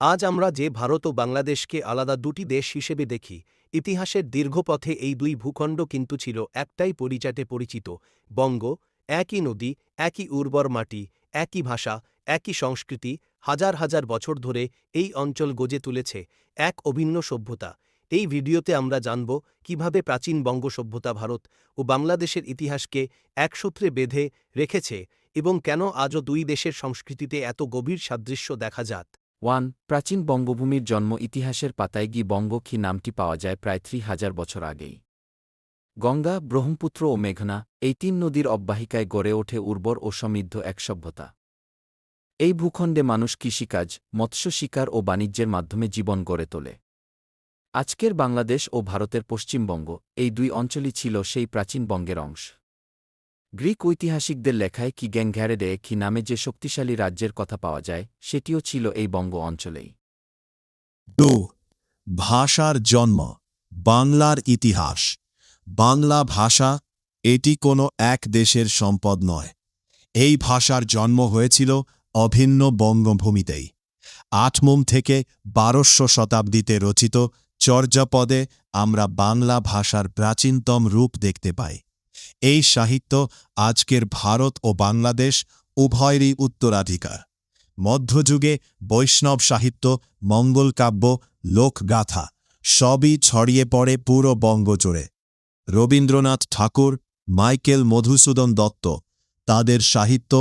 আজ আমরা যে ভারত ও বাংলাদেশকে আলাদা দুটি দেশ হিসেবে দেখি, ইতিহাসের দীর্ঘপথে এই দুই ভূখণ্ড কিন্তু ছিল একটাই পরিচাটে পরিচিত বঙ্গ। একই নদী, একই উর্বর মাটি, একই ভাষা, একই সংস্কৃতি। হাজার হাজার বছর ধরে এই অঞ্চল গজে তুলেছে এক অভিন্ন সভ্যতা। এই ভিডিওতে আমরা জানব কিভাবে প্রাচীন বঙ্গ সভ্যতা ভারত ও বাংলাদেশের ইতিহাসকে একসূত্রে বেঁধে রেখেছে এবং কেন আজও দুই দেশের সংস্কৃতিতে এত গভীর সাদৃশ্য দেখা যায়। 1. প্রাচীন বঙ্গভূমির জন্ম ইতিহাসের পাতায় বঙ্গ কি নামটি পাওয়া যায় প্রায় 3000 বছর আগেই। গঙ্গা, ব্রহ্মপুত্র ও মেঘনা এই তিন নদীর অববাহিকায় গড়ে ওঠে উর্বর ও সমৃদ্ধ এক সভ্যতা। এই ভূখণ্ডে মানুষ কৃষিকাজ, মৎস্য শিকার ও বাণিজ্যের মাধ্যমে জীবন গড়ে তোলে। আজকের বাংলাদেশ ও ভারতের পশ্চিমবঙ্গ এই দুই অঞ্চলই ছিল সেই প্রাচীন বঙ্গের অংশ। গ্রিক ঐতিহাসিকদের লেখায় গ্যাংঘ্যারেডে কি নামে যে শক্তিশালী রাজ্যের কথা পাওয়া যায় সেটিও ছিল এই বঙ্গ অঞ্চলেই। 2. ভাষার জন্ম, বাংলার ইতিহাস। বাংলা ভাষা এটি কোনো এক দেশের সম্পদ নয়। এই ভাষার জন্ম হয়েছিল অভিন্ন বঙ্গভূমিতেই। আটমুম থেকে 1200 শতাব্দীতে রচিত চর্যাপদে আমরা বাংলা ভাষার প্রাচীনতম রূপ দেখতে পাই। এই সাহিত্য আজকের ভারত ও বাংলাদেশ উভয়েরই উত্তরাধিকার। মধ্যযুগে বৈষ্ণব সাহিত্য, মঙ্গল কাব্য, লোকগাথা সবই ছড়িয়ে পড়ে পুরো বঙ্গ জুড়ে। রবীন্দ্রনাথ ঠাকুর, মাইকেল মধুসূদন দত্ত তাদের সাহিত্য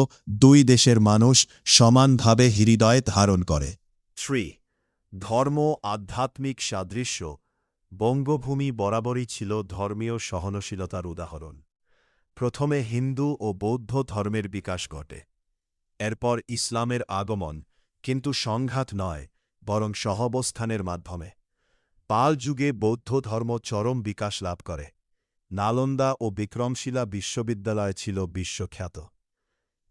দুই দেশের মানুষ সমানভাবে হৃদয়ে ধারণ করে। 3. ধর্ম আধ্যাত্মিক সাদৃশ্য। বঙ্গভূমি বরাবরই ছিল ধর্মীয় সহনশীলতার উদাহরণ। প্রথমে হিন্দু ও বৌদ্ধ ধর্মের বিকাশ ঘটে। এরপর ইসলামের আগমন, কিন্তু সংঘাত নয়, বরং সহাবস্থানের মাধ্যমে। পাল যুগে বৌদ্ধ ধর্ম চরম বিকাশ লাভ করে। নালন্দা ও বিক্রমশিলা বিশ্ববিদ্যালয় ছিল বিশ্বখ্যাত।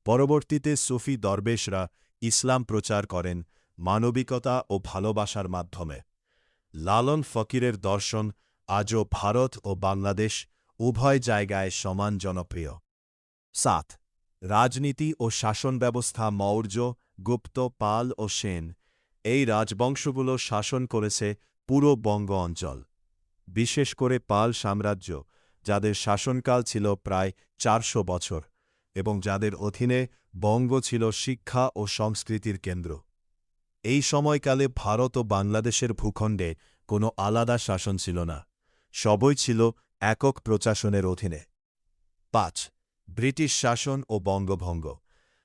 পরবর্তীতে সুফি দরবেশরা ইসলাম প্রচার করেন মানবিকতা ও ভালোবাসার মাধ্যমে। লালন ফকিরের দর্শন আজও ভারত ও বাংলাদেশ উভয় জায়গায় সমান জনপ্রিয়। 7. রাজনীতি ও শাসন ব্যবস্থা। মৌর্য, গুপ্ত, পাল ও সেন এই রাজবংশগুলো শাসন করেছে পুরো বঙ্গ অঞ্চল। বিশেষ করে পাল সাম্রাজ্য, যাদের শাসনকাল ছিল প্রায় 400 বছর এবং যাদের অধীনে বঙ্গ ছিল শিক্ষা ও সংস্কৃতির কেন্দ্র। এই সময়কালে ভারত ও বাংলাদেশের ভূখণ্ডে কোনো আলাদা শাসন ছিল না, সবই ছিল একক প্রশাসনের অধীনে। 5. ব্রিটিশ শাসন ও বঙ্গভঙ্গ।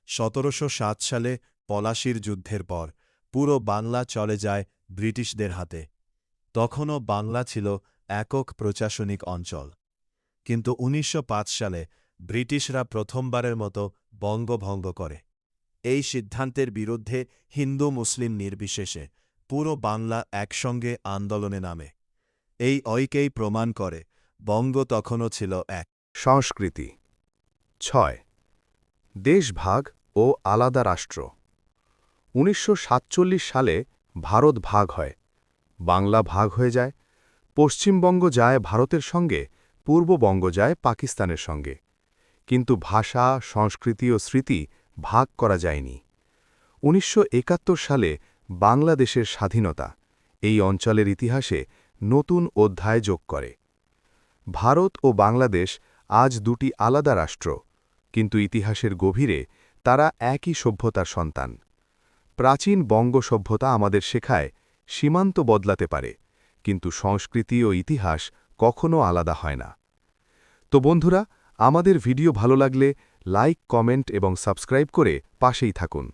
1707 সালে পলাশির যুদ্ধের পর পুরো বাংলা চলে যায় ব্রিটিশদের হাতে। তখনও বাংলা ছিল একক প্রশাসনিক অঞ্চল। কিন্তু 1905 সালে ব্রিটিশরা প্রথমবারের মতো বঙ্গভঙ্গ করে। এই সিদ্ধান্তের বিরুদ্ধে হিন্দু মুসলিম নির্বিশেষে পুরো বাংলা একসঙ্গে আন্দোলনে নামে। এই ঐক্যই প্রমাণ করে বঙ্গ তখনও ছিল এক। সংস্কৃতি। 6. দেশভাগ ও আলাদা রাষ্ট্র। 1947 সালে ভারত ভাগ হয়, বাংলা ভাগ হয়ে যায়। পশ্চিমবঙ্গ যায় ভারতের সঙ্গে, পূর্ববঙ্গ যায় পাকিস্তানের সঙ্গে। কিন্তু ভাষা, সংস্কৃতি ও স্মৃতি ভাগ করা যায়নি। 1971 সালে বাংলাদেশের স্বাধীনতা এই অঞ্চলের ইতিহাসে নতুন অধ্যায় যোগ করে। ভারত ও বাংলাদেশ আজ দুটি আলাদা রাষ্ট্র, কিন্তু ইতিহাসের গভীরে তারা একই সভ্যতার সন্তান। প্রাচীন বঙ্গ সভ্যতা আমাদের শেখায় সীমান্ত বদলাতে পারে, কিন্তু সংস্কৃতি ও ইতিহাস কখনো আলাদা হয় না। তো বন্ধুরা, আমাদের ভিডিও ভালো লাগলে লাইক, কমেন্ট এবং সাবস্ক্রাইব করে পাশেই থাকুন।